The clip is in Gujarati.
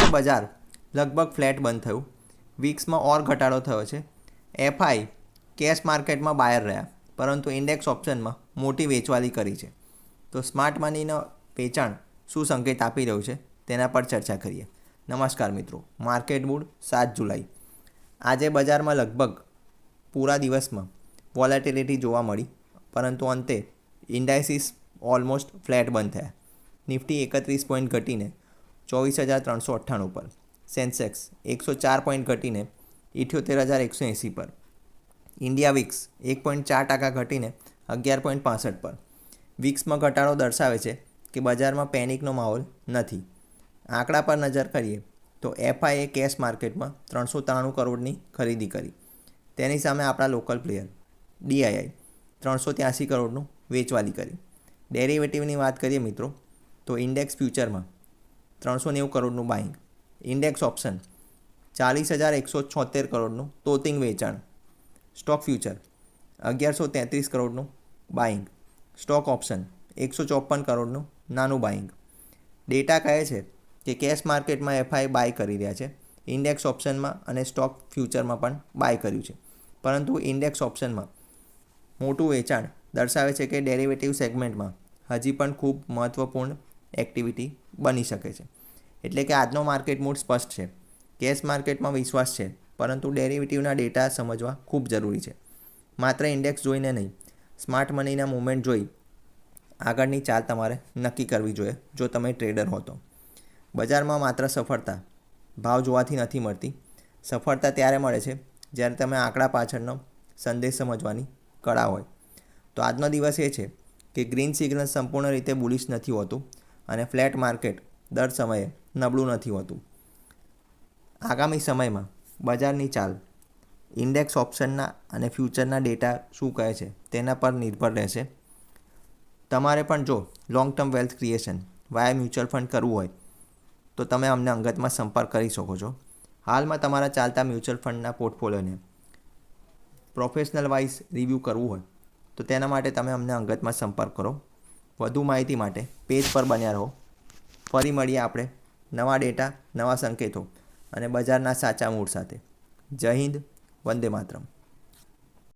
બજાર લગભગ ફ્લેટ બંધ થયું. વિક્સમાં ઓર ઘટાડો થયો છે. એફઆઈ કેશ માર્કેટમાં બાયર રહ્યા, પરંતુ ઇન્ડેક્સ ઓપ્શનમાં મોટી વેચવાલી કરી છે. તો સ્માર્ટ મનીનો વેચાણ શું સંકેત આપી રહ્યું છે તેના પર ચર્ચા કરીએ. નમસ્કાર મિત્રો, માર્કેટ મૂડ 7 જુલાઈ. આજે બજારમાં લગભગ પૂરા દિવસમાં વોલેટિલિટી જોવા મળી, પરંતુ અંતે ઇન્ડાઇસીસ ઓલમોસ્ટ ફ્લેટ બંધ થયા. નિફ્ટી 31 પોઈન્ટ ઘટીને 24,398 પર, સેન્સેક્સ 104 પોઈન્ટ ઘટીને 78,180 પર, ઇન્ડિયા વિક્સ 1.4% ઘટીને 11.65 પર. વિક્સમાં ઘટાડો દર્શાવે છે કે બજારમાં પેનિકનો માહોલ નથી. આંકડા પર નજર કરીએ તો એફઆઈએ કેશ માર્કેટમાં 393 કરોડની ખરીદી કરી. તેની સામે આપણા લોકલ પ્લેયર ડીઆઈઆઈ 383 કરોડનું વેચવાલી કરી. ડેરિવેટિવની વાત કરીએ મિત્રો તો ઇન્ડેક્સ ફ્યુચરમાં 390 કરોડનું બાઇંગ, ઇન્ડેક્સ ઓપ્શન 40,176 કરોડનું તોતિંગ વેચાણ, સ્ટોક ફ્યુચર 1133 કરોડનું બાઇંગ, સ્ટોક ઓપ્શન 154 કરોડનું નાનું બાઇંગ. ડેટા કહે છે કે કેશ માર્કેટમાં એફઆઈ બાય કરી રહ્યા છે. ઇન્ડેક્સ ઓપ્શનમાં અને સ્ટોક ફ્યુચરમાં પણ બાય કર્યું છે, પરંતુ ઇન્ડેક્સ ઓપ્શનમાં મોટું વેચાણ દર્શાવે છે કે ડેરિવેટિવ સેગમેન્ટમાં હજી પણ ખૂબ મહત્ત્વપૂર્ણ એક્ટિવિટી બની શકે છે. એટલે કે આજનો માર્કેટ મૂડ સ્પષ્ટ છે. કેશ માર્કેટમાં વિશ્વાસ છે, પરંતુ ડેરિવેટિવના ડેટા સમજવા ખૂબ જરૂરી છે. માત્ર ઇન્ડેક્સ જોઈને નહીં, સ્માર્ટ મનીના મૂવમેન્ટ જોઈ આગળની ચાલ તમારે નક્કી કરવી જોઈએ જો તમે ટ્રેડર હો તો. બજારમાં માત્ર સફળતા ભાવ જોવાથી નથી મળતી. સફળતા ત્યારે મળે છે જ્યારે તમે આંકડા પાછળનો સંદેશ સમજવાની કળા હોય. તો આજનો દિવસ એ છે કે ગ્રીન સિગ્નલ સંપૂર્ણ રીતે બુલિશ નથી હોતું અને ફ્લેટ માર્કેટ દર સમયે નબળું નથી હોતું. આગામી સમયમાં બજારની ચાલ ઇન્ડેક્સ ઓપ્શનના અને ફ્યુચરના ડેટા શું કહે છે તેના પર નિર્ભર રહેશે. તમારે પણ જો લોંગ ટર્મ વેલ્થ ક્રિએશન વાયા મ્યુચ્યુઅલ ફંડ કરવું હોય તો તમે અમને અંગતમાં સંપર્ક કરી શકો છો. હાલમાં તમારા ચાલતા મ્યુચ્યુઅલ ફંડના પોર્ટફોલિયોને પ્રોફેશનલ વાઇઝ રિવ્યૂ કરવું હોય તો તેના માટે તમે અમને અંગતમાં સંપર્ક કરો. વધુ માહિતી માટે પેજ પર બન્યા રહો. ફરી મળીએ આપણે નવા ડેટા, નવા સંકેતો અને બજારના સાચા મૂડ સાથે. જય હિન્દ, વંદે માતરમ.